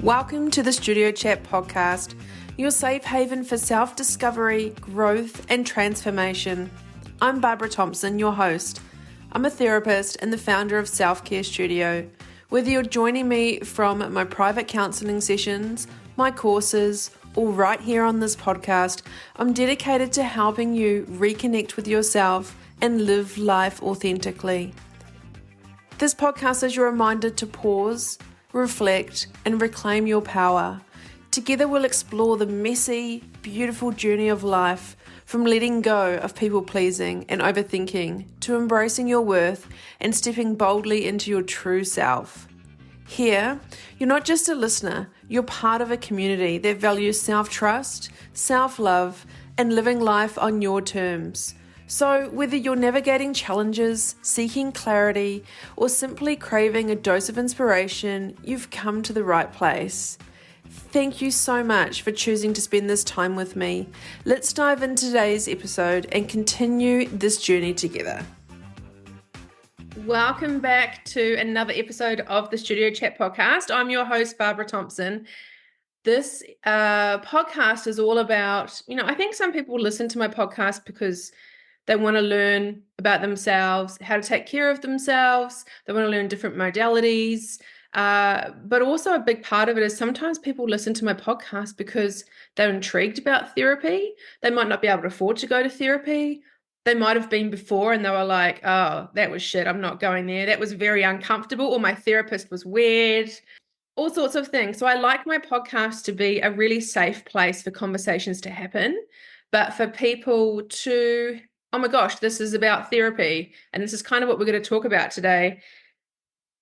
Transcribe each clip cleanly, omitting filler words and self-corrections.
Welcome to the Studio Chat podcast, your safe haven for self-discovery, growth, and transformation. I'm Barbara Thompson, your host. I'm a therapist and the founder of Self-Care Studio. Whether you're joining me from my private counselling sessions, my courses, or right here on this podcast, I'm dedicated to helping you reconnect with yourself and live life authentically. This podcast is your reminder to pause, reflect, and reclaim your power. Together we'll explore the messy, beautiful journey of life, from letting go of people-pleasing and overthinking to embracing your worth and stepping boldly into your true self. Here, you're not just a listener, you're part of a community that values self-trust, self-love, and living life on your terms. So whether you're navigating challenges, seeking clarity, or simply craving a dose of inspiration, you've come to the right place. Thank you so much for choosing to spend this time with me. Let's dive into today's episode and continue this journey together. Welcome back to another episode of the Studio Chat podcast. I'm your host, Barbara Thompson. This podcast is all about, I think some people listen to my podcast because they want to learn about themselves, how to take care of themselves. They want to learn different modalities. But also a big part of it is sometimes people listen to my podcast because they're intrigued about therapy. They might not be able to afford to go to therapy. They might have been before and they were like, oh, that was shit. I'm not going there. That was very uncomfortable. Or my therapist was weird. All sorts of things. So I like my podcast to be a really safe place for conversations to happen, but for people to, oh my gosh, this is about therapy. And this is kind of what we're going to talk about today.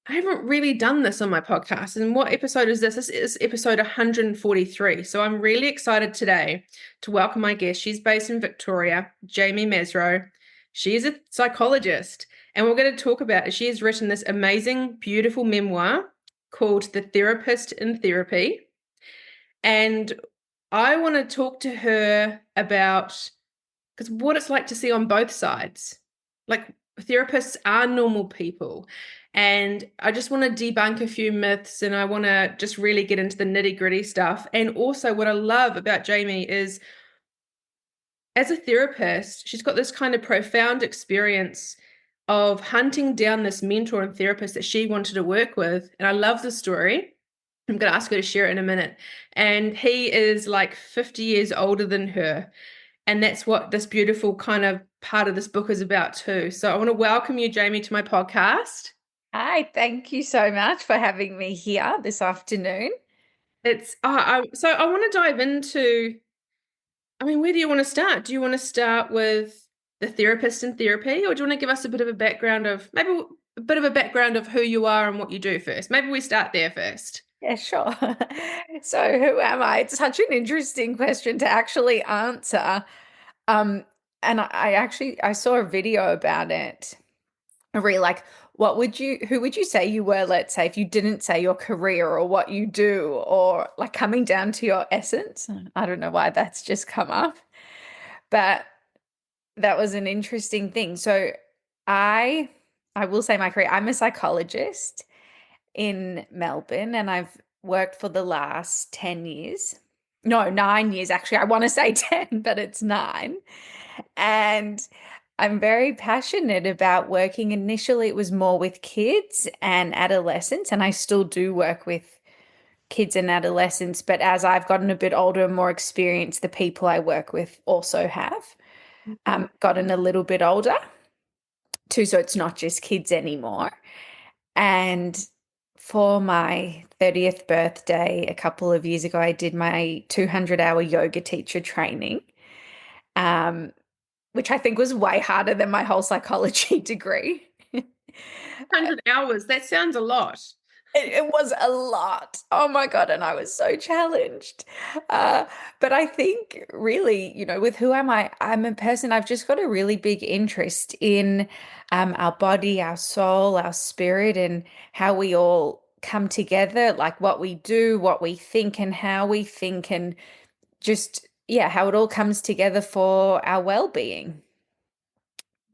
I haven't really done this on my podcast. And what episode is this? This is episode 143. So I'm really excited today to welcome my guest. She's based in Victoria, Jamie Maserow. She is a psychologist. And we're going to talk about, she has written this amazing, beautiful memoir called The Therapist in Therapy. And I want to talk to her about because what it's like to see on both sides. Like, therapists are normal people. And I just want to debunk a few myths and I want to just really get into the nitty-gritty stuff. And also what I love about Jamie is as a therapist, she's got this kind of profound experience of hunting down this mentor and therapist that she wanted to work with. And I love the story. I'm going to ask her to share it in a minute. And he is like 50 years older than her. And that's what this beautiful kind of part of this book is about too. So I want to welcome you, Jamie, to my podcast. Hi, thank you so much for having me here this afternoon. So I want to dive into, where do you want to start? Do you want to start with the therapist in therapy, or do you want to give us a bit of a background of who you are and what you do first? Maybe we start there first. Yeah, sure. So who am I? It's such an interesting question to actually answer. And I saw a video about it. I really like, who would you say you were, let's say, if you didn't say your career or what you do, or like coming down to your essence? I don't know why that's just come up, but that was an interesting thing. So I will say my career, I'm a psychologist in Melbourne and I've worked for the last 10 years. No, 9 years actually. I want to say 10, but it's 9. And I'm very passionate about working. Initially, it was more with kids and adolescents, and I still do work with kids and adolescents. But as I've gotten a bit older and more experienced, the people I work with also have gotten a little bit older too. So it's not just kids anymore. And for my 30th birthday a couple of years ago, I did my 200-hour yoga teacher training, which I think was way harder than my whole psychology degree. 100 hours, that sounds a lot. It was a lot. Oh my God. And I was so challenged. But I think really, with who am I? I'm a person, I've just got a really big interest in our body, our soul, our spirit, and how we all come together, like what we do, what we think, and how we think, and just, how it all comes together for our well-being.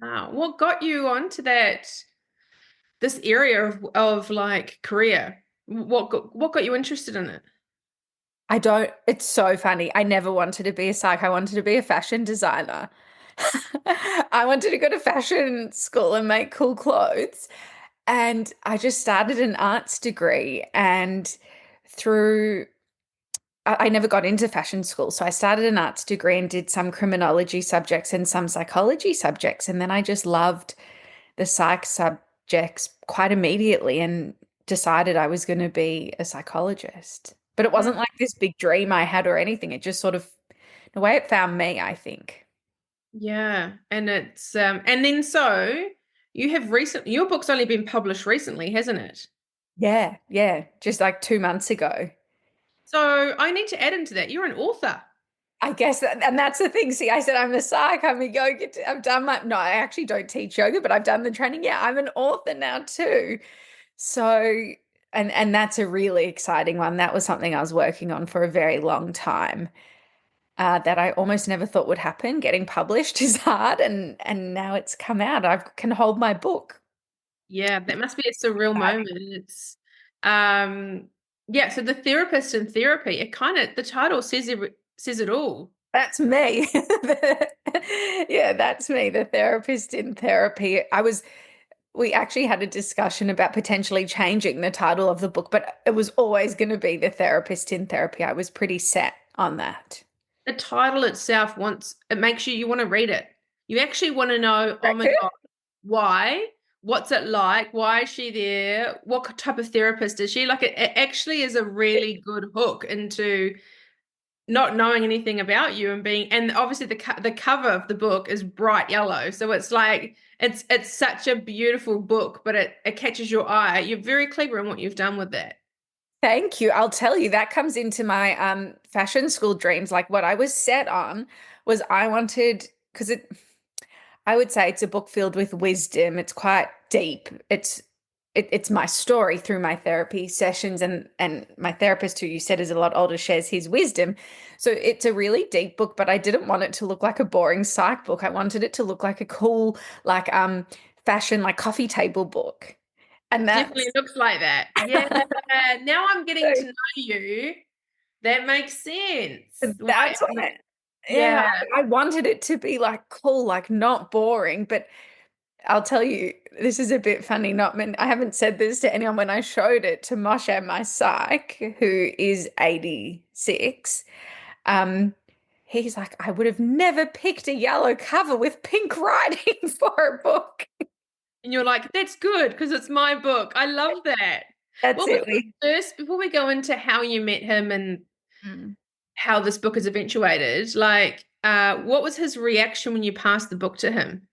Wow. What got you onto this area of like career? What got you interested in it? I don't, it's so funny. I never wanted to be a psych. I wanted to be a fashion designer. I wanted to go to fashion school and make cool clothes. And I just started an arts degree and through I never got into fashion school. So I started an arts degree and did some criminology subjects and some psychology subjects. And then I just loved the psych subjects quite immediately and decided I was going to be a psychologist. But it Mm. wasn't like this big dream I had or anything. It just sort of, the way it found me, I think. Yeah, and it's and then so you have your book's only been published recently, hasn't it? Yeah, yeah. Just like 2 months ago. So I need to add into that. You're an author. I guess that, and that's the thing. See, I said I'm a psych, I'm a yoga. I've done my, no, I actually don't teach yoga, but I've done the training. Yeah, I'm an author now too. So, and that's a really exciting one. That was something I was working on for a very long time. That I almost never thought would happen. Getting published is hard, and now it's come out. I can hold my book. Yeah, that must be a surreal moment. It's um yeah, so the therapist in therapy, it kind of the title says it all. That's me. Yeah, that's me, the therapist in therapy. We actually had a discussion about potentially changing the title of the book, but it was always going to be The Therapist in Therapy. I was pretty set on that. The title itself wants it makes you want to read it. You actually want to know, oh my Reckon? God, why? What's it like? Why is she there? What type of therapist is she? Like it actually is a really good hook into not knowing anything about you and being and obviously the cover of the book is bright yellow. So it's like it's such a beautiful book, but it catches your eye. You're very clever in what you've done with that. Thank you. I'll tell you, that comes into my fashion school dreams. Like what I was set on was I wanted, because I would say it's a book filled with wisdom. It's quite deep. It's my story through my therapy sessions, and my therapist, who you said is a lot older, shares his wisdom. So it's a really deep book, but I didn't want it to look like a boring psych book. I wanted it to look like a cool, like fashion, like coffee table book. And It definitely that's looks like that. Yeah. Now I'm getting to know you. That makes sense. Why? that's what yeah, Yeah. I wanted it to be like cool, like not boring, but I'll tell you, this is a bit funny. I haven't said this to anyone when I showed it to Moshe, my psych, who is 86. Um, he's like, I would have never picked a yellow cover with pink writing for a book. And you're like, that's good because it's my book. I love that. That's What was it. the first, before we go into how you met him and Mm. how this book is eventuated, like, what was his reaction when you passed the book to him?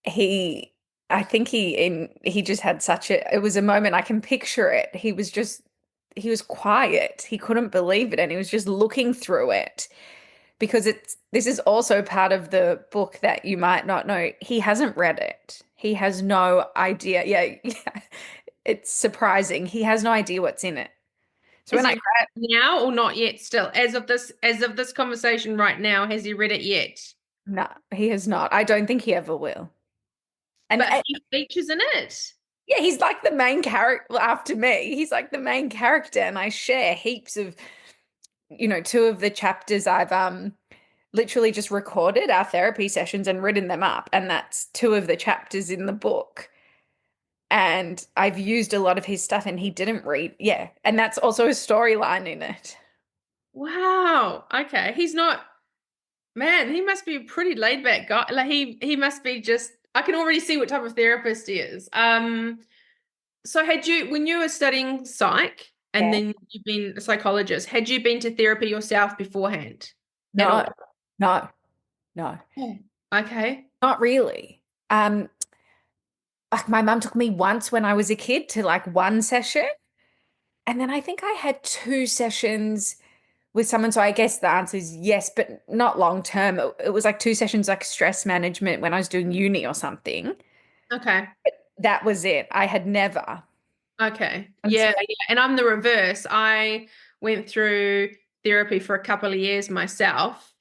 He, I think he just had such a, it was a moment I can picture it. He was quiet. He couldn't believe it, and he was just looking through it. Because this is also part of the book that you might not know. He hasn't read it. He has no idea. Yeah, yeah. It's surprising. He has no idea what's in it. So Has when he I read it now or not yet still? As of this conversation right now, has he read it yet? no, he has not. I don't think he ever will. But And he features in it. yeah, he's like the main character after me. He's like the main character, and I share heaps of, two of the chapters I've literally just recorded our therapy sessions and written them up, and that's two of the chapters in the book. And I've used a lot of his stuff and he didn't read. Yeah. And that's also a storyline in it. Wow. Okay. He's not, man, he must be a pretty laid back guy. Like he must be just I can already see what type of therapist he is. So had you when you were studying psych and Yeah. then you've been a psychologist, had you been to therapy yourself beforehand at No, all? no, no, Oh, okay. not really. Um, like my mum took me once when I was a kid to like one session. And then I think I had two sessions with someone. So I guess the answer is yes, but not long term. It was like two sessions, like stress management when I was doing uni or something. Okay. That was it. I had never. Okay. And so, Yeah. And I'm the reverse. I went through therapy for a couple of years myself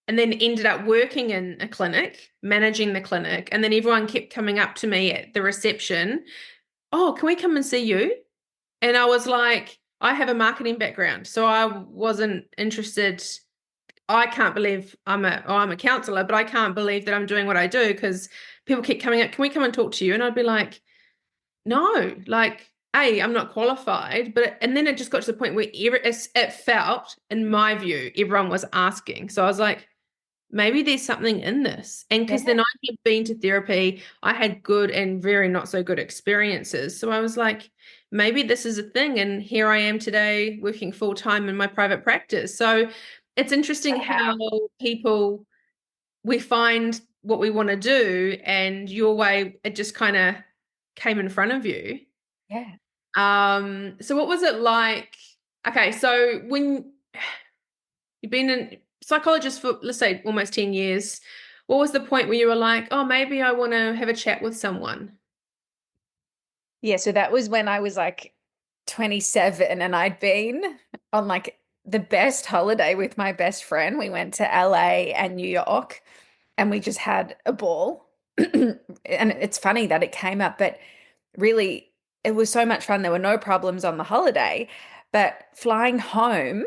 and then ended up working in a clinic, managing the clinic. And then everyone kept coming up to me at the reception. Oh, can we come and see you? And I was like, I have a marketing background, so I wasn't interested. I can't believe I'm a counselor, but I can't believe that I'm doing what I do because people keep coming up, can we come and talk to you? And I'd be like, no, like, I'm not qualified, but and then it just got to the point where it felt, in my view, everyone was asking. So I was like, maybe there's something in this. And because Yeah. then I had been to therapy, I had good and very not so good experiences. So I was like, maybe this is a thing. And here I am today working full time in my private practice. So it's interesting how people, we find what we want to do, and your way, it just kind of came in front of you. Yeah. So what was it like? Okay, so when you've been a psychologist for, let's say, almost 10 years. What was the point where you were like, oh, maybe I want to have a chat with someone? Yeah, so that was when I was like 27 and I'd been on like the best holiday with my best friend. We went to LA and New York and we just had a ball. And it's funny that it came up, but really it was so much fun. There were no problems on the holiday, but flying home,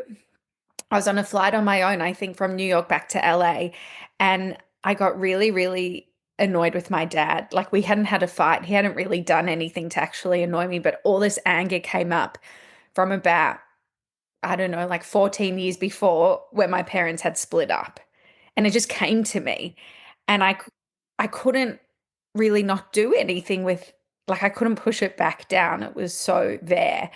I was on a flight on my own, I think from New York back to LA, and I got really, really annoyed with my dad. Like we hadn't had a fight. He hadn't really done anything to actually annoy me, but all this anger came up from about, I don't know, like 14 years before when my parents had split up. And it just came to me. And I couldn't really not do anything with, like I couldn't push it back down. It was so there.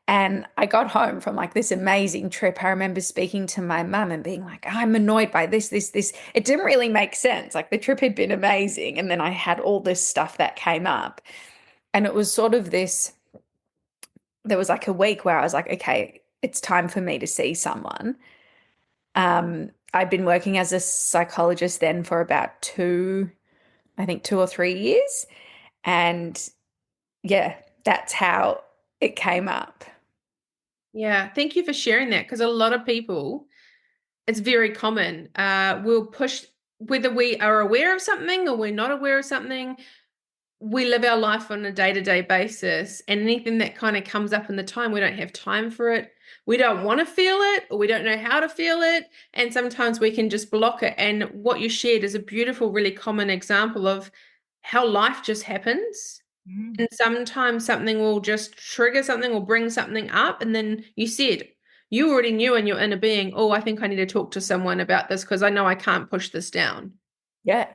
And I got home from like this amazing trip. I remember speaking to my mum and being like, I'm annoyed by this, this, this. It didn't really make sense. Like the trip had been amazing. And then I had all this stuff that came up. And it was sort of this, there was like a week where I was like, okay, it's time for me to see someone. I'd been working as a psychologist then for about I think 2 or 3 years. And yeah, that's how it came up. Yeah, thank you for sharing that because a lot of people, it's very common, will push, whether we are aware of something or we're not aware of something, we live our life on a day-to-day basis, and anything that kind of comes up in the time, we don't have time for it. We don't want to feel it, or we don't know how to feel it. And sometimes we can just block it. And what you shared is a beautiful, really common example of how life just happens. Mm. And sometimes something will just trigger something or bring something up. And then you said, you already knew in your inner being, oh, I think I need to talk to someone about this because I know I can't push this down. Yeah.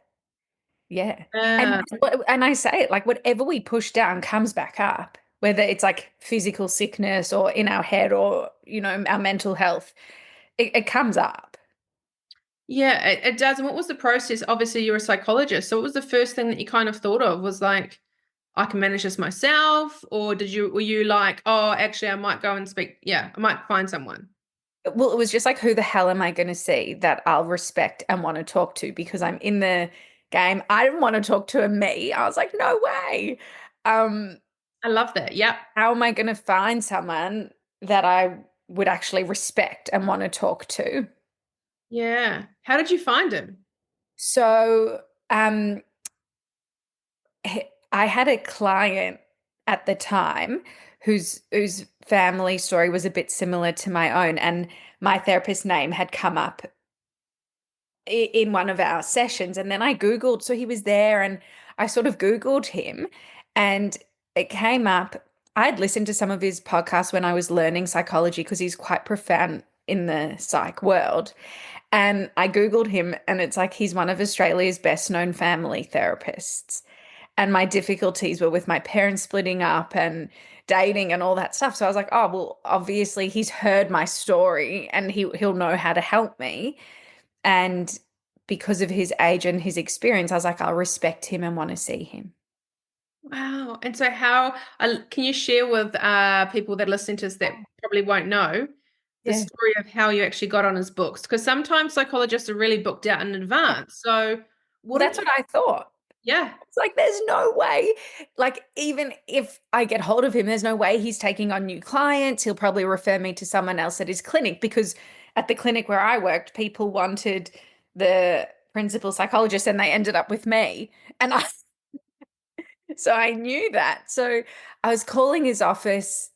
Yeah. And Uh, and I say it like whatever we push down comes back up, whether it's like physical sickness or in our head or, our mental health, it comes up. Yeah, it does. And what was the process? Obviously, you're a psychologist. So what was the first thing that you kind of thought of was like, I can manage this myself? Or were you like, oh, actually, I might go and speak. Yeah, I might find someone. Well, it was just like, who the hell am I going to see that I'll respect and want to talk to because I'm in the game. I didn't want to talk to a me. I was like, no way. Um, I love that. Yep. how am I going to find someone that I would actually respect and want to talk to? Yeah. How did you find him? So, I had a client at the time whose family story was a bit similar to my own, and my therapist's name had come up in one of our sessions, and then I Googled, so he was there, and I sort of Googled him, and it came up. I'd listened to some of his podcasts when I was learning psychology because he's quite profound in the psych world. And I Googled him, and it's like he's one of Australia's best known family therapists. And my difficulties were with my parents splitting up and dating and all that stuff. So I was like, oh, well, obviously he's heard my story and he'll know how to help me. And because of his age and his experience, I was like, I'll respect him and want to see him. Wow. And so can you share with people that listen to us that probably won't know the Yeah. story of how you actually got on his books? Because sometimes psychologists are really booked out in advance. So Well, what did that's you, what I thought. yeah. It's like, there's no way. Like, even if I get hold of him, there's no way he's taking on new clients. He'll probably refer me to someone else at his clinic because at the clinic where I worked, people wanted the principal psychologist and they ended up with me. And so I knew that. So I was calling his office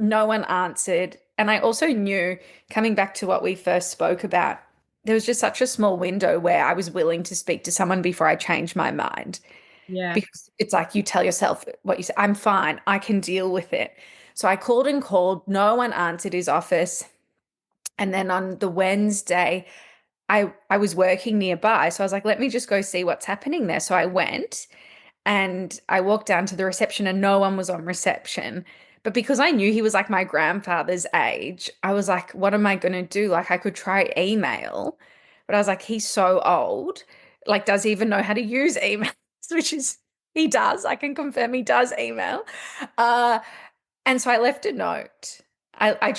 No one answered. And I also knew, coming back to what we first spoke about, there was just such a small window where I was willing to speak to someone before I changed my mind. Yeah. Because it's like you tell yourself what you say, I'm fine, I can deal with it. So I called and called, no one answered his office. And then on the Wednesday, I was working nearby. So I was like, let me just go see what's happening there. So I went and I walked down to the reception and no one was on reception. But because I knew he was like my grandfather's age, I was like, what am I going to do? Like, I could try email, but I was like, he's so old. Like, does he even know how to use email? Which is, he does. I can confirm he does email. Uh, and so I left a note. I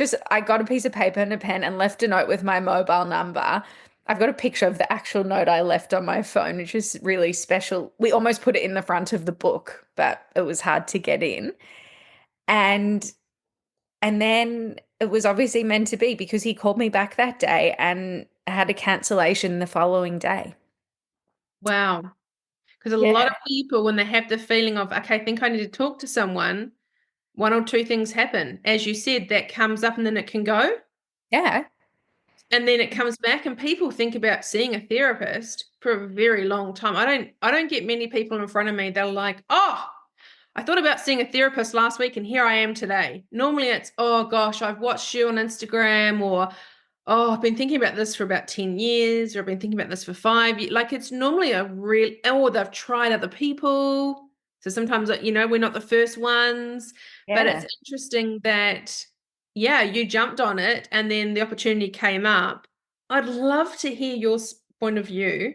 got a piece of paper and a pen and left a note with my mobile number. I've got a picture of the actual note I left on my phone, which is really special. We almost put it in the front of the book, but it was hard to get in. And and then it was obviously meant to be because he called me back that day and had a cancellation the following day. Wow. Because a lot Yeah. of people, when they have the feeling of, okay, I think I need to talk to someone, one or two things happen. As you said, that comes up and then it can go. Yeah. And then it comes back and people think about seeing a therapist for a very long time. I don't get many people in front of me that are like, oh, I thought about seeing a therapist last week and here I am today. Normally it's, oh gosh, I've watched you on Instagram, or oh, I've been thinking about this for about 10 years, or I've been thinking about this for 5 years. Like it's normally a real, or they've tried other people. So sometimes, we're not the first ones, but it's Yeah. interesting that, yeah, you jumped on it and then the opportunity came up. I'd love to hear your point of view.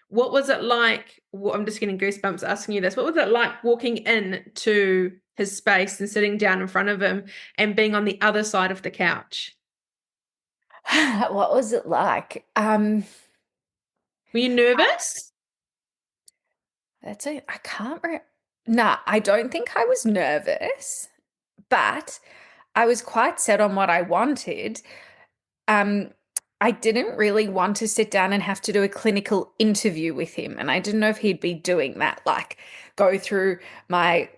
What was it like? I'm just getting goosebumps asking you this. What was it like walking in to his space and sitting down in front of him and being on the other side of the couch? What was it like? Were you nervous? That's it. I can't Nah, I don't think I was nervous, but I was quite set on what I wanted. Um, I didn't really want to sit down and have to do a clinical interview with him, and I didn't know if he'd be doing that, like go through my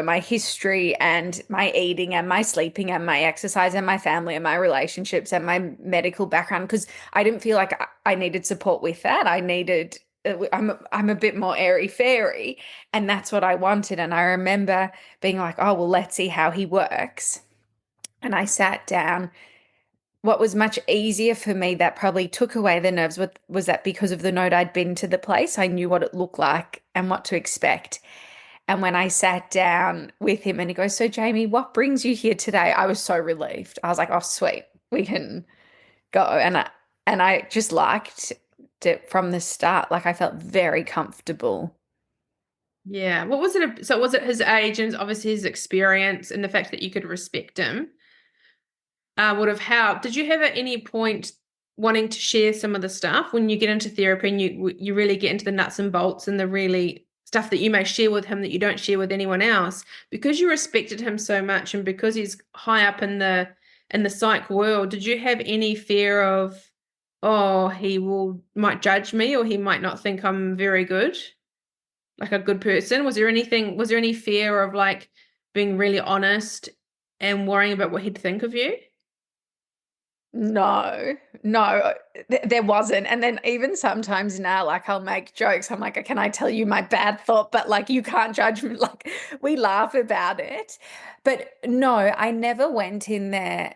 my history and my eating and my sleeping and my exercise and my family and my relationships and my medical background because I didn't feel like I needed support with that. I needed I'm a bit more airy fairy, and that's what I wanted. And I remember being like, oh well, let's see how he works. And I sat down. What was much easier for me that probably took away the nerves was that because of the note I'd been to the place, I knew what it looked like and what to expect. And when I sat down with him and he goes, so Jamie, what brings you here today? I was so relieved. I was like, oh, sweet, we can go. And I just liked it from the start. Like I felt very comfortable. Yeah. What was it? So was it his age and obviously his experience and the fact that you could respect him would have helped? Did you have at any point wanting to share some of the stuff when you get into therapy and you really get into the nuts and bolts and the really stuff that you may share with him that you don't share with anyone else because you respected him so much and because he's high up in the psych world? Did you have any fear of, oh, he will might judge me or he might not think I'm very good? Like a good person? Was there any fear of like being really honest and worrying about what he'd think of you? No, no, there wasn't. And then even sometimes now, like I'll make jokes. I'm like, can I tell you my bad thought? But like, you can't judge me. Like, we laugh about it. But no, I never went in there.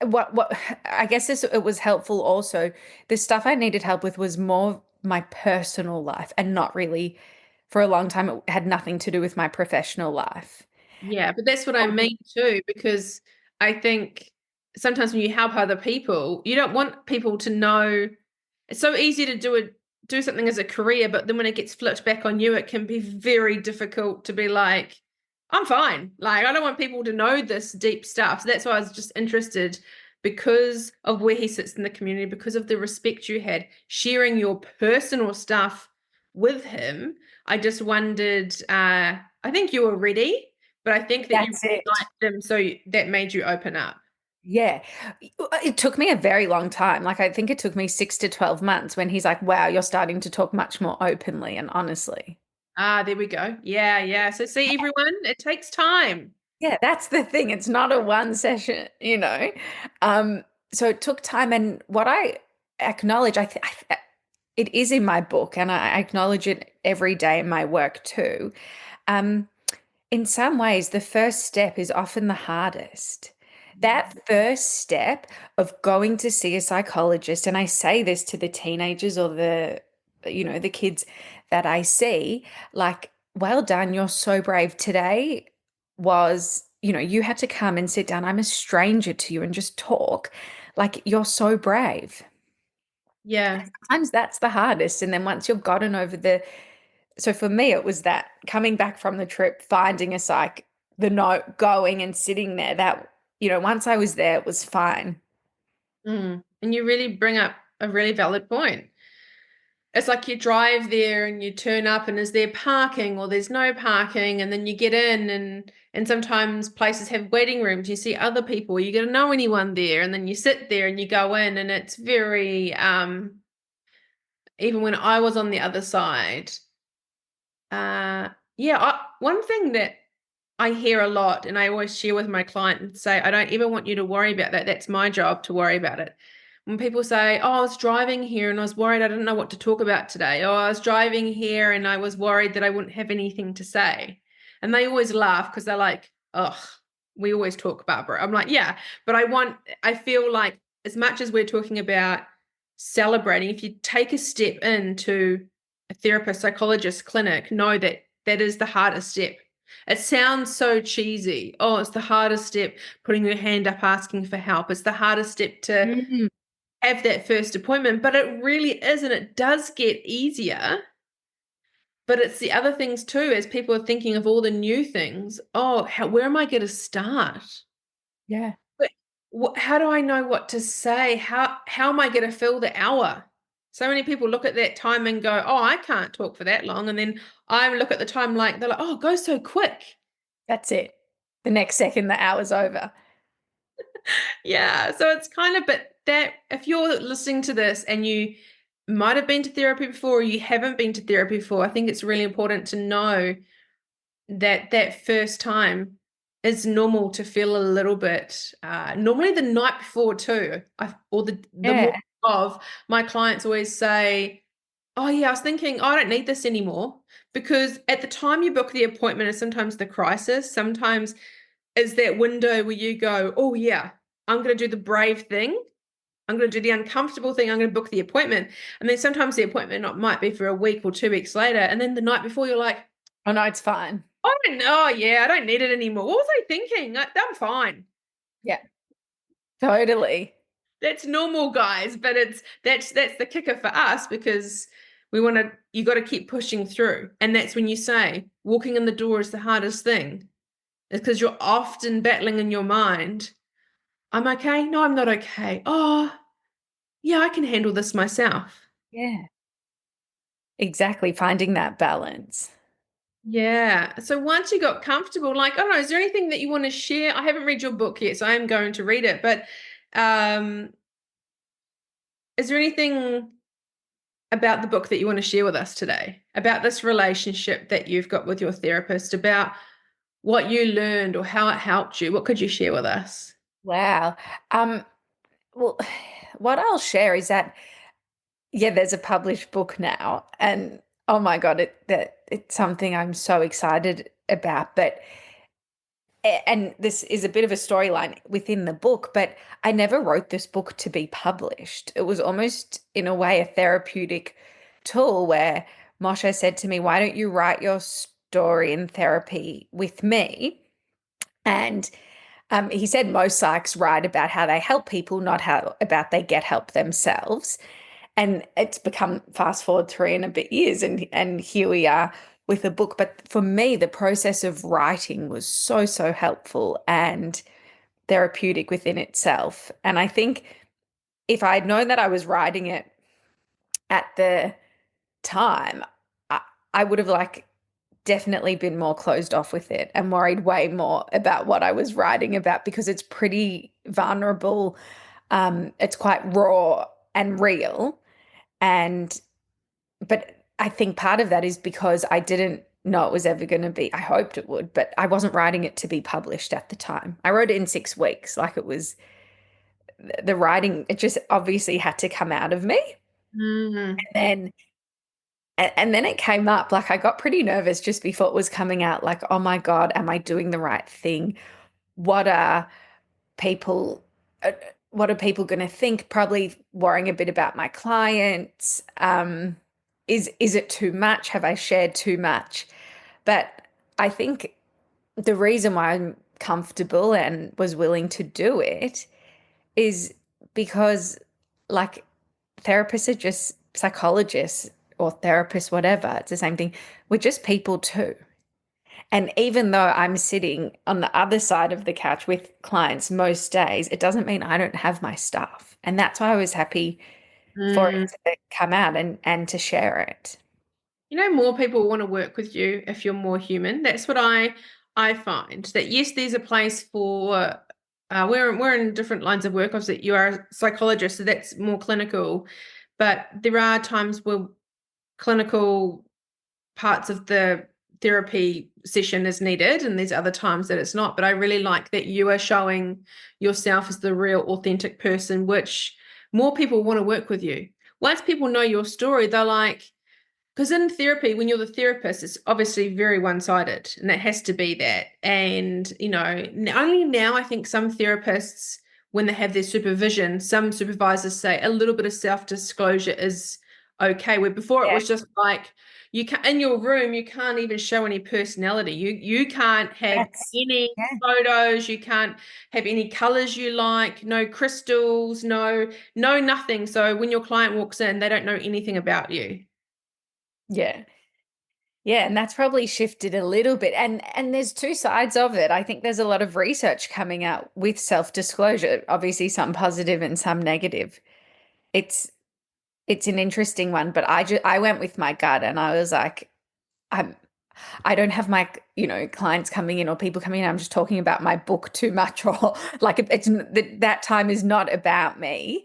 What I guess it was helpful also. The stuff I needed help with was more my personal life and not really for a long time. It had nothing to do with my professional life. Yeah, but that's what I mean too, because I think sometimes when you help other people, you don't want people to know. It's so easy to do something as a career, but then when it gets flipped back on you, it can be very difficult to be like, I'm fine. Like, I don't want people to know this deep stuff. So that's why I was just interested because of where he sits in the community, because of the respect you had, sharing your personal stuff with him. I just wondered, I think you were ready, but I think that you That's really it. liked him, so that made you open up. Yeah. It took me a very long time. Like, I think it took me 6 to 12 months when he's like, wow, you're starting to talk much more openly and honestly. Ah, there we go. Yeah, yeah. So see, everyone, it takes time. Yeah, that's the thing. It's not a one session, you know. Um, so it took time, and what I acknowledge, it is in my book, and I acknowledge it every day in my work too. Um, in some ways, the first step is often the hardest. That first step of going to see a psychologist, and I say this to the teenagers or the kids that I see, like, well done, you're so brave. Today was, you had to come and sit down. I'm a stranger to you and just talk. Like, you're so brave. Yeah. Sometimes that's the hardest. And then once you've gotten over so for me, it was that coming back from the trip, finding a psych, the note, going and sitting there. That, once I was there, it was fine. And you really bring up a really valid point. It's like you drive there and you turn up and is there parking or there's no parking, and then you get in, and sometimes places have waiting rooms. You see other people, you get to know anyone there, and then you sit there and you go in, and it's very even when I was on the other side, yeah, one thing that I hear a lot, and I always share with my client and say, I don't ever want you to worry about that. That's my job to worry about it. When people say, oh, I was driving here and I was worried I didn't know what to talk about today. Oh, I was driving here and I was worried that I wouldn't have anything to say. And they always laugh because they're like, oh, we always talk, Barbara. I'm like, yeah, but I feel like as much as we're talking about celebrating, if you take a step into a therapist, psychologist clinic, know that that is the hardest step. It sounds so cheesy. Oh, it's the hardest step, putting your hand up, asking for help. It's the hardest step to Mm. have that first appointment, but it really isn't. It does get easier, but it's the other things too, as people are thinking of all the new things. Oh, where am I going to start? Yeah. But how do I know what to say? How am I going to fill the hour? So many people look at that time and go, "Oh, I can't talk for that long." And then I look at the time like they're like, "Oh, it goes so quick." That's it. The next second, the hour's over. Yeah, so it's kind of, but that if you're listening to this and you might have been to therapy before or you haven't been to therapy before, I think it's really important to know that that first time is normal to feel a little bit, normally the night before too, or the Yeah. morning of. My clients always say, oh yeah, I was thinking, oh, I don't need this anymore. Because at the time you book the appointment is sometimes the crisis, sometimes is that window where you go, oh yeah, I'm going to do the brave thing. I'm going to do the uncomfortable thing. I'm going to book the appointment. And then sometimes the appointment might be for a week or 2 weeks later. And then the night before, you're like, Oh, no, it's fine. I don't know. Yeah, I don't need it anymore. What was I thinking? I'm fine. Yeah, totally. That's normal, guys. But that's the kicker for us because you got to keep pushing through. And that's when you say walking in the door is the hardest thing. It's because you're often battling in your mind. I'm okay. No, I'm not okay. Oh, yeah, I can handle this myself. Yeah, exactly. Finding that balance. Yeah. So once you got comfortable, like, I don't know, is there anything that you want to share? I haven't read your book yet, so I am going to read it. But um, is there anything about the book that you want to share with us today? About this relationship that you've got with your therapist, about what you learned or how it helped you? What could you share with us? Wow. Um, well, what I'll share is that, yeah, there's a published book now, and oh my God, it's something I'm so excited about. But and this is a bit of a storyline within the book, but I never wrote this book to be published. It was almost, in a way, a therapeutic tool where Moshe said to me, why don't you write your story in therapy with me? And he said most psychs write about how they help people, not how about they get help themselves. And it's become fast forward 3 and a bit years, and here we are with a book. But for me, the process of writing was so, so helpful and therapeutic within itself. And I think if I had known that I was writing it at the time, I, I would have definitely been more closed off with it and worried way more about what I was writing about because it's pretty vulnerable. It's quite raw and real. And but I think part of that is because I didn't know it was ever going to be. I hoped it would, but I wasn't writing it to be published at the time. I wrote it in 6 weeks. Like it was the writing, it just obviously had to come out of me. Mm. And and then it came up, like I got pretty nervous just before it was coming out, like, oh my God, am I doing the right thing? What are people uh, what are people going to think? Probably worrying a bit about my clients. Is it too much? Have I shared too much? But I think the reason why I'm comfortable and was willing to do it is because, like, therapists are just psychologists or therapists, whatever. It's the same thing. We're just people too. And even though I'm sitting on the other side of the couch with clients most days, it doesn't mean I don't have my stuff. And that's why I was happy for Mm. it to come out and to share it. You know, more people want to work with you if you're more human. That's what I find. That yes, there's a place for we're in different lines of work. Obviously, you are a psychologist, so that's more clinical. But there are times where clinical parts of the therapy session is needed, and there's other times that it's not. But I really like that you are showing yourself as the real, authentic person, which more people want to work with you. Once people know your story, they're like, because in therapy, when you're the therapist, it's obviously very one-sided, and it has to be that. And, only now I think some therapists, when they have their supervision, some supervisors say a little bit of self-disclosure is okay. Where before it Yeah, was just like you can in your room, you can't even show any personality. You can't have that's any yeah. photos, you can't have any colors you like, no crystals, no nothing. So when your client walks in, they don't know anything about you. Yeah. Yeah, and that's probably shifted a little bit. And there's two sides of it. I think there's a lot of research coming out with self-disclosure, obviously some positive and some negative. It's it's an interesting one, but I went with my gut and I was like, I'm I don't have my, clients coming in or people coming in. I'm just talking about my book too much, or like that time is not about me.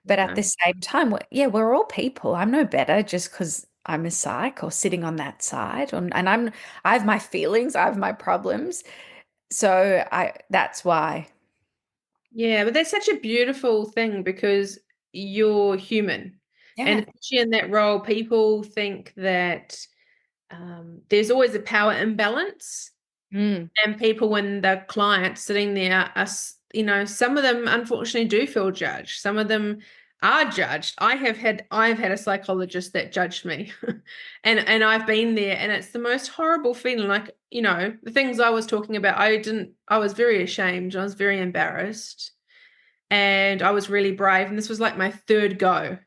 But at Yeah. the same time, yeah, we're all people. I'm no better just because I'm a psych or sitting on that side. And I have my feelings, I have my problems. So that's why. Yeah, but that's such a beautiful thing because you're human. And Yeah. especially in that role, people think that there's always a power imbalance. Mm. And people, when the client's sitting there, some of them unfortunately do feel judged. Some of them are judged. I've had a psychologist that judged me, and I've been there, and it's the most horrible feeling. Like, the things I was talking about, I was very ashamed. I was very embarrassed, and I was really brave. And this was like my third go.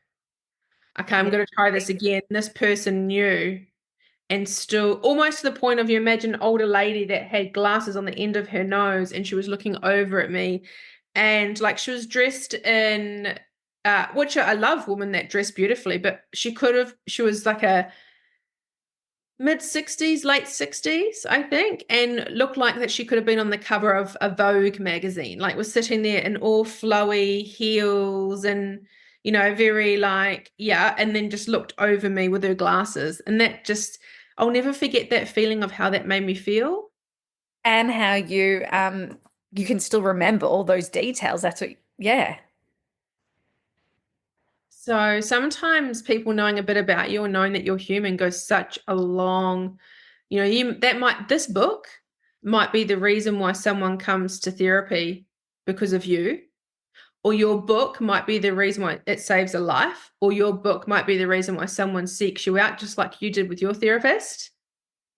Okay, I'm Yeah. going to try this again. This person knew, and still almost to the point of, you imagine an older lady that had glasses on the end of her nose, and she was looking over at me, and like she was dressed in which I love women that dress beautifully, but she was like a mid 60s, late 60s, I think, and looked like that she could have been on the cover of a Vogue magazine. Like, was sitting there in all flowy heels and, very like, yeah, and then just looked over me with her glasses. And that just, I'll never forget that feeling of how that made me feel. And how you can still remember all those details. That's what, yeah. So sometimes people knowing a bit about you and knowing that you're human goes such a long, this book might be the reason why someone comes to therapy because of you, or your book might be the reason why it saves a life, or your book might be the reason why someone seeks you out, just like you did with your therapist.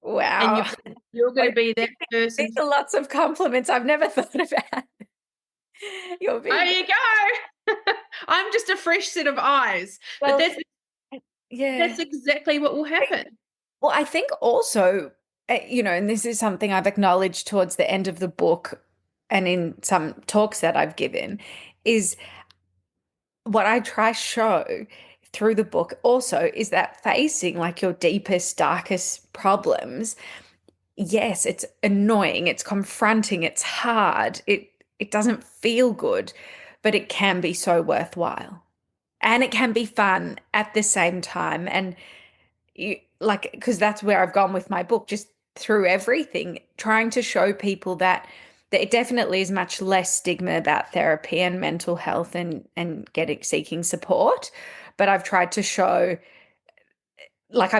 And Wow. you're going Well, to be that these person. are lots of compliments I've never thought about. You're There being you go. I'm just a fresh set of eyes. But well, that's yeah. exactly what will happen. Well, I think also, and this is something I've acknowledged towards the end of the book and in some talks that I've given, is what I try show through the book also is that facing like your deepest, darkest problems, yes, it's annoying, it's confronting, it's hard, it doesn't feel good, but it can be so worthwhile. And it can be fun at the same time. And like, because that's where I've gone with my book, just through everything, trying to show people that it definitely is much less stigma about therapy and mental health and getting seeking support. But I've tried to show, like,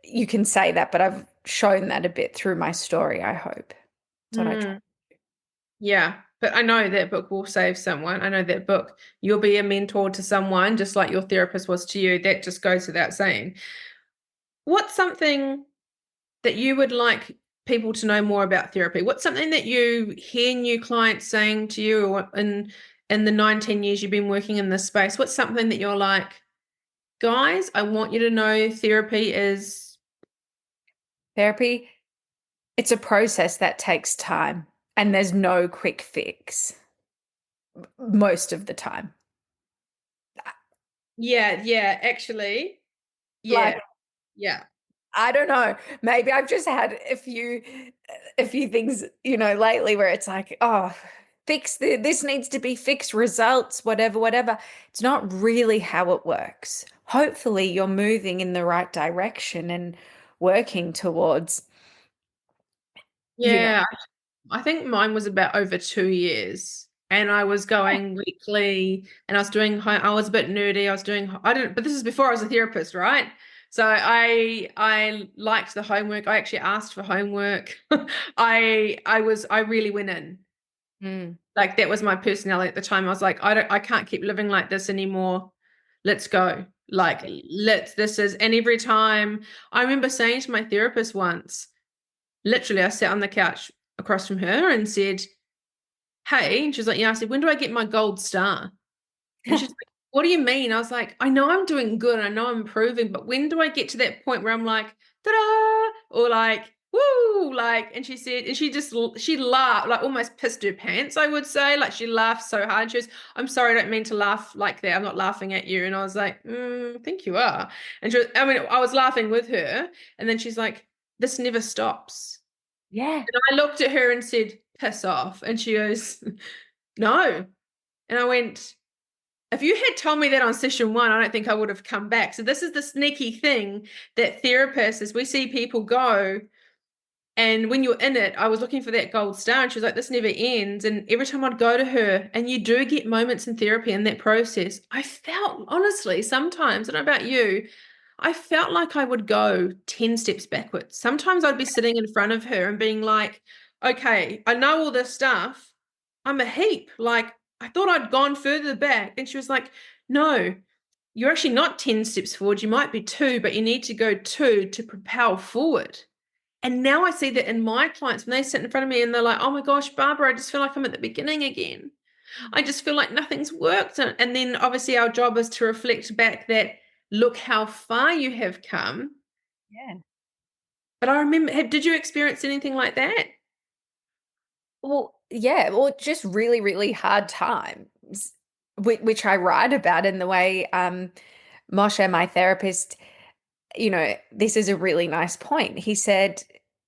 you can say that, but I've shown that a bit through my story, I hope. That's what I try. Mm, yeah. But I know that book will save someone. I know that book, you'll be a mentor to someone just like your therapist was to you. That just goes without saying. What's something that you would like people to know more about therapy? What's something that you hear new clients saying to you or in the 19 years you've been working in this space? What's something that you're like, guys, I want you to know therapy is Therapy, it's a process that takes time, and there's no quick fix most of the time. yeah, actually. Like, Yeah, yeah. I don't know. Maybe I've just had a few things, lately where it's like, oh, this needs to be fixed, results, whatever, whatever. It's not really how it works. Hopefully you're moving in the right direction and working towards, you know, Yeah, I think mine was about over 2 years. And I was going weekly and I was doing I was a bit nerdy. I was doing I didn't but this is before I was a therapist, right? So I liked the homework. I actually asked for homework. I really went in. mm, Like that was my personality at the time. I was like, I can't keep living like this anymore. Let's go. Like let's this is and every time I remember saying to my therapist once, literally I sat on the couch across from her and said, hey, and she's like, yeah, I said, when do I get my gold star? And she's like, what do you mean? I was like, I know I'm doing good. I know I'm improving, but when do I get to that point where I'm like, ta-da, or like, woo, like, and she said, and she laughed, like almost pissed her pants, I would say. Like she laughed so hard. She was, I'm sorry, I don't mean to laugh like that. I'm not laughing at you. And I was like, I think you are. And she was, I mean, I was laughing with her. And then she's like, this never stops. yeah. And I looked at her and said, piss off. And she goes, no. And I went, if you had told me that on session one, I don't think I would have come back. So this is the sneaky thing that therapists, as we see people go, and when you're in it, I was looking for that gold star, and she was like, this never ends. And every time I'd go to her, and you do get moments in therapy in that process, I felt, honestly, sometimes, I don't know about you, I felt like I would go 10 steps backwards. Sometimes I'd be sitting in front of her and being like, okay, I know all this stuff. I'm a heap. Like, I thought I'd gone further back. And she was like, no, you're actually not 10 steps forward. You might be two, but you need to go two to propel forward. And now I see that in my clients, when they sit in front of me and they're like, oh my gosh, Barbara, I just feel like I'm at the beginning again. I just feel like nothing's worked. And then obviously our job is to reflect back that look how far you have come. Yeah. But I remember, did you experience anything like that? Well, yeah, well, just really, really hard times, which I write about in the way, Moshe, my therapist, this is a really nice point. He said,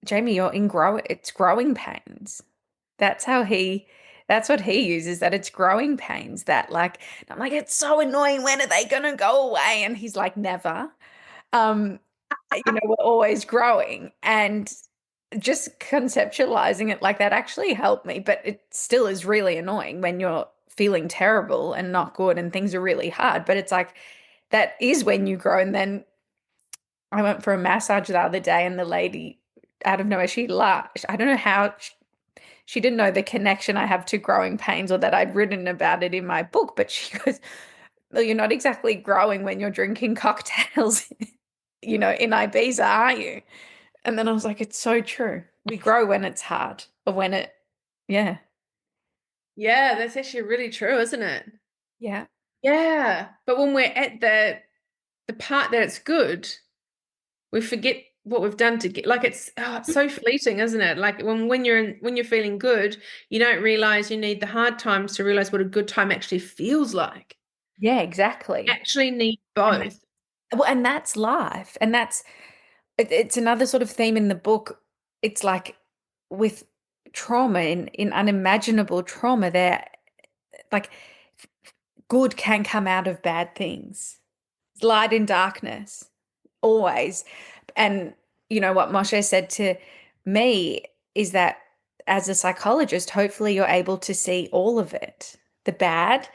Jamie, it's growing pains. That's how that's what he uses, that it's growing pains that like, I'm like, it's so annoying. When are they gonna go away? And he's like, never. Um, we're always growing. And just conceptualizing it like that actually helped me, but it still is really annoying when you're feeling terrible and not good and things are really hard. But it's like that is when you grow. And then I went for a massage the other day, and the lady, out of nowhere, she laughed. I don't know how she didn't know the connection I have to growing pains, or that I'd written about it in my book, but she goes, well, you're not exactly growing when you're drinking cocktails, in Ibiza, are you? And then I was like, it's so true. We grow when it's hard, or yeah. Yeah, that's actually really true, isn't it? Yeah. Yeah. But when we're at the part that it's good, we forget what we've done to get like it's so fleeting, isn't it? Like when you're feeling good, you don't realize you need the hard times to realize what a good time actually feels like. Yeah, exactly. Actually need And both. well, and that's life. And it's another sort of theme in the book. It's like with trauma, in unimaginable trauma, there, like, good can come out of bad things. Light in darkness, always. And you know what Moshe said to me is that as a psychologist, hopefully you're able to see all of it, the bad,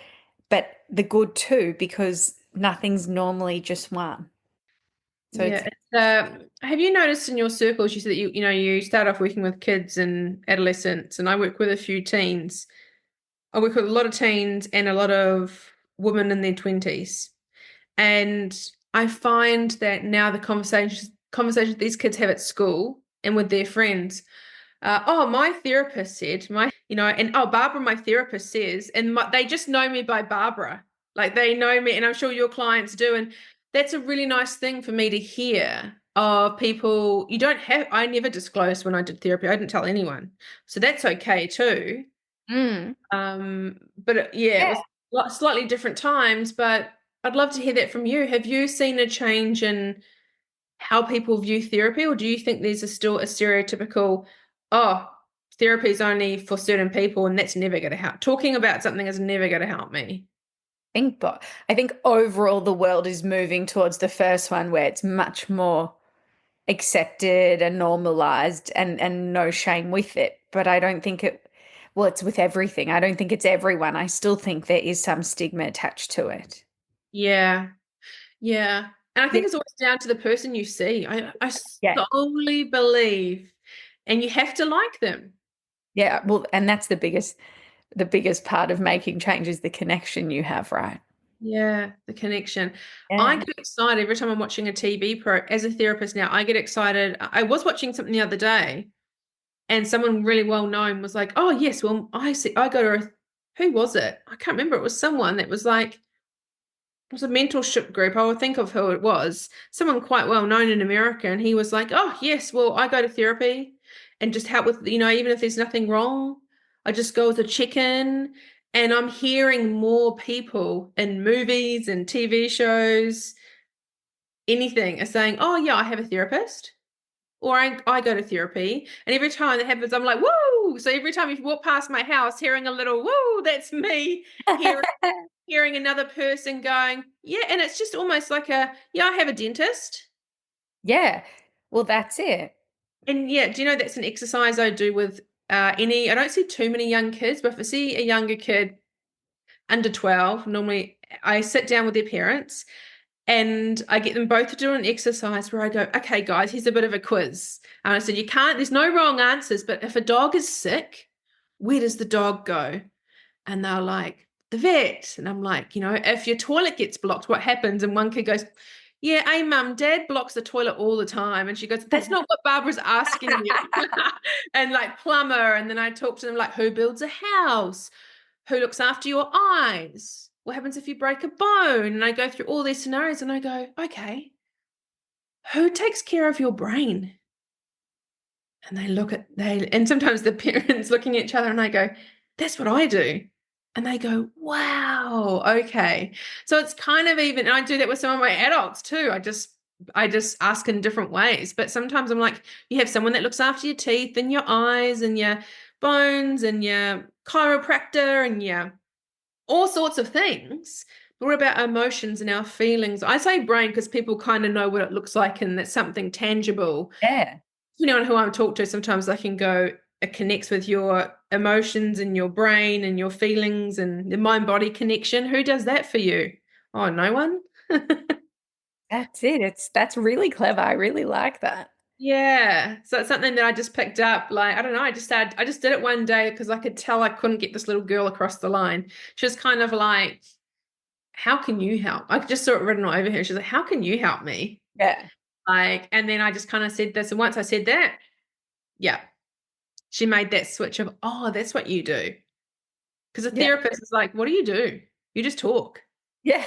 but the good too, because nothing's normally just one. So Yeah. it's Have you noticed in your circles, you said that you start off working with kids and adolescents, and I work with a few teens. I work with a lot of teens and a lot of women in their 20s. And I find that now the conversations these kids have at school and with their friends, oh, my therapist said, and oh, Barbara, my therapist says, and they just know me by Barbara. Like they know me, and I'm sure your clients do. And that's a really nice thing for me to hear of people. I never disclosed when I did therapy. I didn't tell anyone. So that's okay too. mm, But yeah, it yeah, was slightly different times, but I'd love to hear that from you. Have you seen a change in how people view therapy, or do you think there's still a stereotypical, oh, therapy is only for certain people and that's never going to help? Talking about something is never going to help me. but I think overall the world is moving towards the first one where it's much more accepted and normalized and no shame with it. But I don't think well, it's with everything. I don't think it's everyone. I still think there is some stigma attached to it. Yeah, yeah. And I Yeah. think it's always down to the person you see. I Yeah. solely believe, and you have to like them. Yeah. Well, and that's the biggest part of making change is the connection you have, right? Yeah, the connection. I Yeah. get excited every time I'm watching a TV as a therapist now. I get excited. I was watching something the other day and someone really well known was like, "Oh, yes, well, I go to who was it? I can't remember. It was someone that was like it was a mentorship group. I will think of who it was. Someone quite well known in America. And he was like, oh, yes, well, I go to therapy and just help with, even if there's nothing wrong, I just go as a check-in. And I'm hearing more people in movies and TV shows, anything, are saying, oh, yeah, I have a therapist or I go to therapy. And every time that happens, I'm like, woo. So every time you walk past my house, hearing a little woo, that's me hearing another person going, yeah, and it's just almost like yeah, I have a dentist. Yeah. Well, that's it. And yeah, do you know that's an exercise I do with I don't see too many young kids, but if I see a younger kid under 12, normally I sit down with their parents and I get them both to do an exercise where I go, okay, guys, here's a bit of a quiz. And I said, there's no wrong answers, but if a dog is sick, where does the dog go? And they're like, the vet. And I'm like, if your toilet gets blocked, what happens? And one kid goes, yeah, hey, mum, dad blocks the toilet all the time. And she goes, that's not what Barbara's asking you. And like plumber. And then I talk to them like, who builds a house? Who looks after your eyes? What happens if you break a bone? And I go through all these scenarios and I go, okay, who takes care of your brain? And and sometimes the parents looking at each other and I go, that's what I do. And they go, wow, okay. So it's kind of even, and I do that with some of my adults too. I just ask in different ways. But sometimes I'm like, you have someone that looks after your teeth and your eyes and your bones and your chiropractor and your all sorts of things. But what about our emotions and our feelings? I say brain because people kind of know what it looks like and that's something tangible. Yeah. Depending on who I'm talking to, sometimes I can go, it connects with your emotions and your brain and your feelings and the mind body connection. Who does that for you? Oh, no one? That's it. That's really clever. I really like that. Yeah. So it's something that I just picked up. Like, I don't know, I just did it one day because I could tell I couldn't get this little girl across the line. She was kind of like, how can you help? I just saw it written all over here. She's like, how can you help me? Yeah. Like, and then I just kind of said this. And once I said that, yeah, she made that switch of, oh, that's what you do. Because a Yeah. therapist is like, what do? You just talk. Yeah.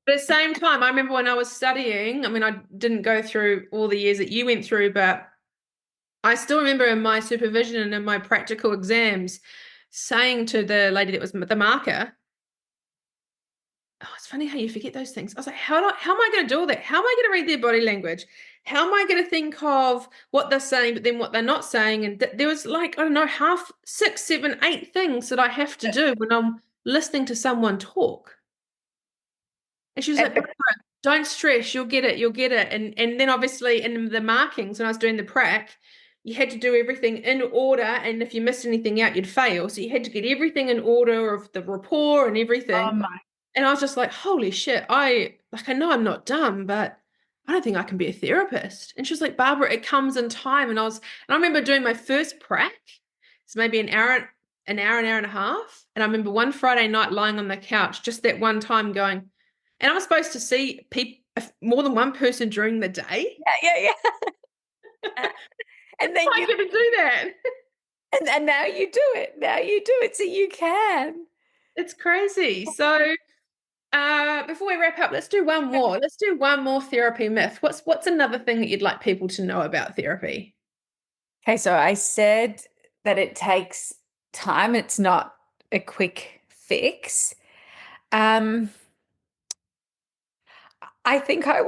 But at the same time, I remember when I was studying, I mean, I didn't go through all the years that you went through, but I still remember in my supervision and in my practical exams saying to the lady that was the marker, oh, it's funny how you forget those things. I was like, how am I going to do all that? How am I going to read their body language? How am I going to think of what they're saying, but then what they're not saying? And there was like, I don't know, half, 6, 7, 8 things that I have to do when I'm listening to someone talk. And she was like, And- Barbara, don't stress, you'll get it. And then obviously in the markings when I was doing the prac, you had to do everything in order, and if you missed anything out, you'd fail. So you had to get everything in order of the rapport and Oh everything. my. And I was just like, holy shit, I know I'm not dumb, but I don't think I can be a therapist. And she was like, Barbara, it comes in time. And I remember doing my first prac. It's maybe an hour and a half. And I remember one Friday night lying on the couch, just that one time going, and I'm supposed to see people, more than one person during the day. Yeah, yeah, yeah. And then I you couldn't do that. and now you do it. Now you do it so you can. It's crazy. So before we wrap up, let's do one more. Let's do one more therapy myth. What's another thing that you'd like people to know about therapy? Okay, so I said that it takes time. It's not a quick fix. Um, I think I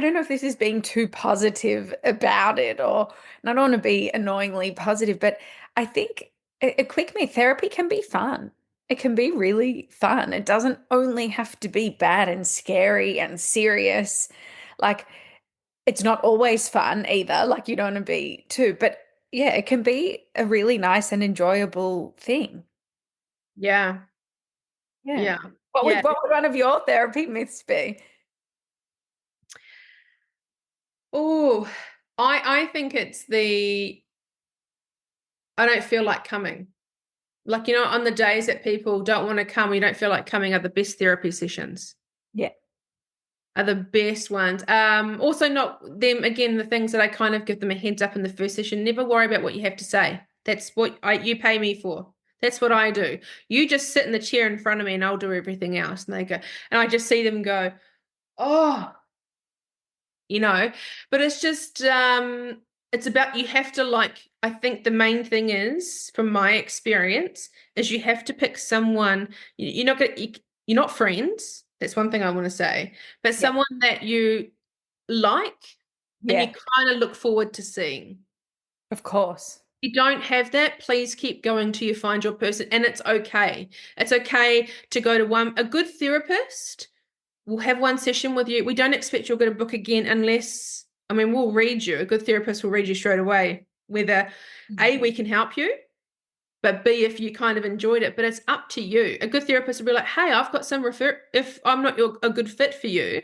don't know if this is being too positive about it and I don't want to be annoyingly positive, but I think a quick me therapy can be fun. It can be really fun. It doesn't only have to be bad and scary and serious. Like, it's not always fun either. Like, you don't want to be too, but yeah, it can be a really nice and enjoyable thing. Yeah, Yeah. yeah, yeah. What would one of your therapy myths be? Oh, I think it's the I don't feel like coming. Like, on the days that people don't want to come, or you don't feel like coming are the best therapy sessions, Yeah. are the best ones. Also not them, again, the things that I kind of give them a heads up in the first session. Never worry about what you have to say. That's what you pay me for. That's what I do. You just sit in the chair in front of me and I'll do everything else. And they go, and I just see them go, oh, you know, but it's just it's about you have to like I think the main thing is from my experience is you have to pick someone you're not gonna you're not friends. That's one thing I want to say, but Yeah. someone that you like and you Yeah. kind of look forward to seeing. Of course. If you don't have that, please keep going till you find your person, and it's okay. It's okay to go to a good therapist. We'll have one session with you. We don't expect you're going to book again unless, I mean, we'll read you. A good therapist will read you straight away, whether A, we can help you, but B, if you kind of enjoyed it. But it's up to you. A good therapist will be like, hey, I've got some if I'm not a good fit for you,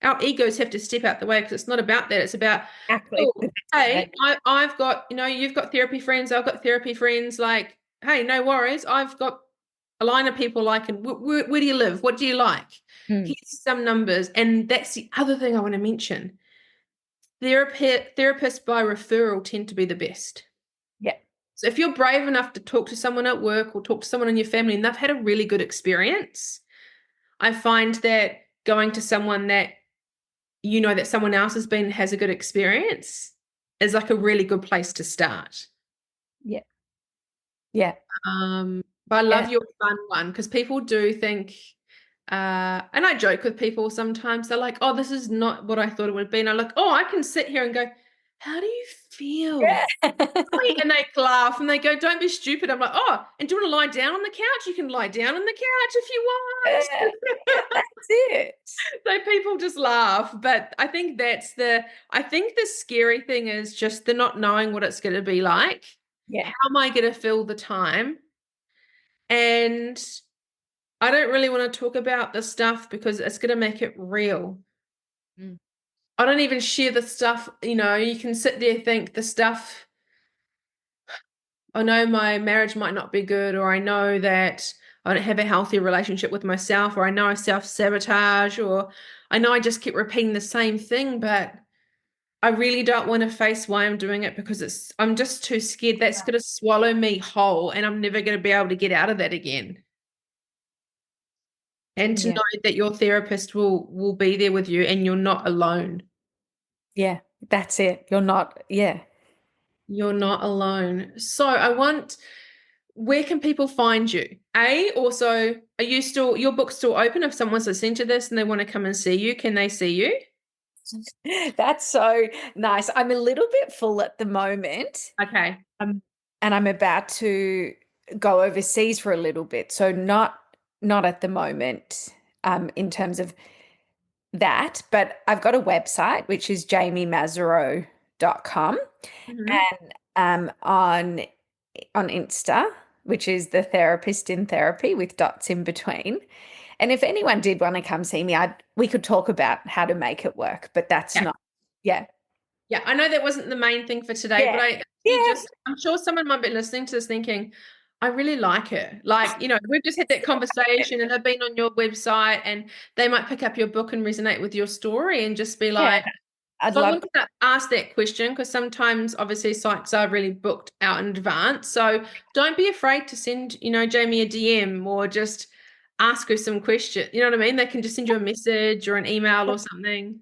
our egos have to step out the way because it's not about that. It's about, Exactly. oh, hey, I've got, you've got therapy friends, I've got therapy friends. Like, hey, no worries. I've got a line of people like, and where do you live? What do you like? Mm. Here's some numbers. And that's the other thing I want to mention. Therapists by referral tend to be the best. Yeah. So if you're brave enough to talk to someone at work or talk to someone in your family and they've had a really good experience, I find that going to someone that that someone else has a good experience is like a really good place to start. Yeah. Yeah. But I Yeah. love your fun one because people do think, and I joke with people sometimes. They're like, "Oh, this is not what I thought it would be," and I'm like, "Oh, I can sit here and go, how do you feel?" Yeah. And they laugh and they go, "Don't be stupid." I'm like, "Oh, and do you want to lie down on the couch? You can lie down on the couch if you Yeah. want." Yeah, that's it. So people just laugh, but I think the scary thing is just the not knowing what it's going to be like. Yeah. How am I going to fill the time? And I don't really want to talk about the stuff because it's going to make it real. Mm. I don't even share the stuff, you can sit there think the stuff, I know my marriage might not be good, or I know that I don't have a healthy relationship with myself, or I know I self-sabotage, or I know I just keep repeating the same thing, but I really don't want to face why I'm doing it because I'm just too scared that's going to swallow me whole and I'm never going to be able to get out of that again. And to Yeah. know that your therapist will be there with you and you're not alone. Yeah. That's it. You're not. Yeah. You're not alone. So where can people find you? Also, are you still, your book's still open if someone's listening to this and they want to come and see you? Can they see you? That's so nice. I'm a little bit full at the moment. Okay. Um, and I'm about to go overseas for a little bit. So not at the moment, in terms of that, but I've got a website, which is jamiemaserow.com, Mhm. and on Insta, which is the therapist in therapy with dots in between. And if anyone did want to come see me, we could talk about how to make it work, but that's Yeah. not, yeah. Yeah, I know that wasn't the main thing for today, Yeah. but I actually Yeah. just, I'm sure someone might be listening to this thinking, I really like her. Like, we've just had that conversation and they've been on your website and they might pick up your book and resonate with your story and just be Yeah. like, I'd so I love want to ask that question because sometimes obviously sites are really booked out in advance. So don't be afraid to send, Jamie a DM or just ask her some question. You know what I mean? They can just send you a message or an email or something.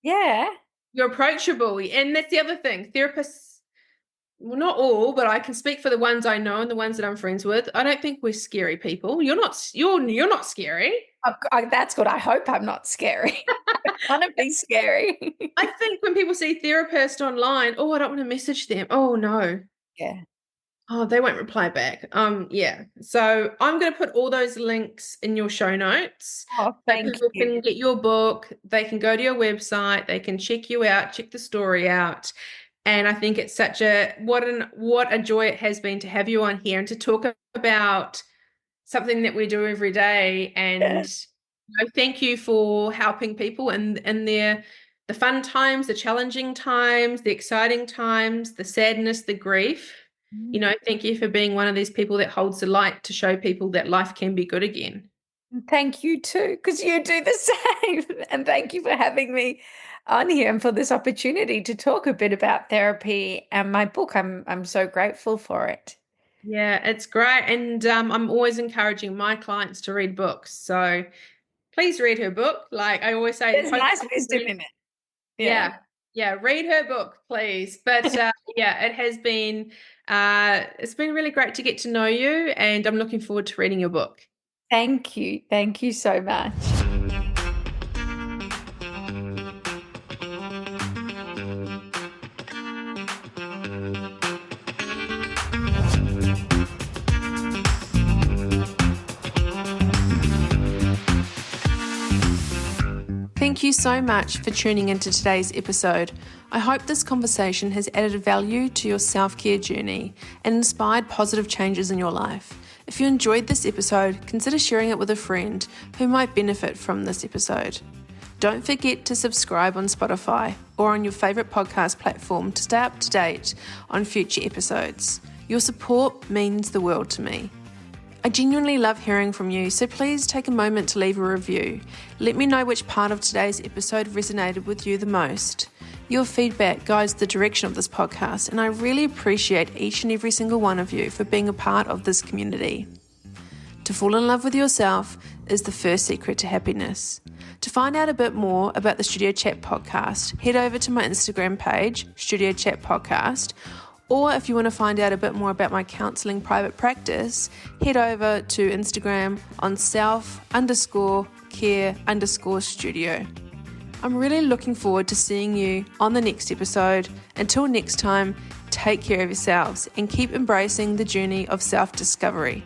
Yeah. You're approachable. And that's the other thing. Therapists, well, not all, but I can speak for the ones I know and the ones that I'm friends with. I don't think we're scary people. You're not scary. That's good. I hope I'm not scary. I want to be scary. I think when people see therapist online, oh, I don't want to message them. Oh no. Yeah. Oh, they won't reply back. Yeah. So I'm going to put all those links in your show notes Oh, so thank people you. can get your book. They can go to your website. They can check you out, check the story out. And I think it's such a what a joy it has been to have you on here and to talk about something that we do every day. Yeah. And thank you for helping people in their the fun times, the challenging times, the exciting times, the sadness, the grief. Thank you for being one of these people that holds the light to show people that life can be good again. Thank you too, because you do the same. And thank you for having me on here and for this opportunity to talk a bit about therapy and my book. I'm so grateful for it. Yeah, it's great. And I'm always encouraging my clients to read books. So please read her book. Like I always say, There's hope nice wisdom in it. Yeah. yeah, yeah, read her book, please. But yeah, it's been really great to get to know you, and I'm looking forward to reading your book. Thank you. Thank you so much. Thank you so much for tuning into today's episode. I hope this conversation has added value to your self-care journey and inspired positive changes in your life. If you enjoyed this episode, consider sharing it with a friend who might benefit from this episode. Don't forget to subscribe on Spotify or on your favourite podcast platform to stay up to date on future episodes. Your support means the world to me. I genuinely love hearing from you, so please take a moment to leave a review. Let me know which part of today's episode resonated with you the most. Your feedback guides the direction of this podcast, and I really appreciate each and every single one of you for being a part of this community. To fall in love with yourself is the first secret to happiness. To find out a bit more about the Studio Chat podcast, head over to my Instagram page, Studio Chat Podcast, or if you want to find out a bit more about my counselling private practice, head over to Instagram on self_care_studio. I'm really looking forward to seeing you on the next episode. Until next time, take care of yourselves and keep embracing the journey of self-discovery.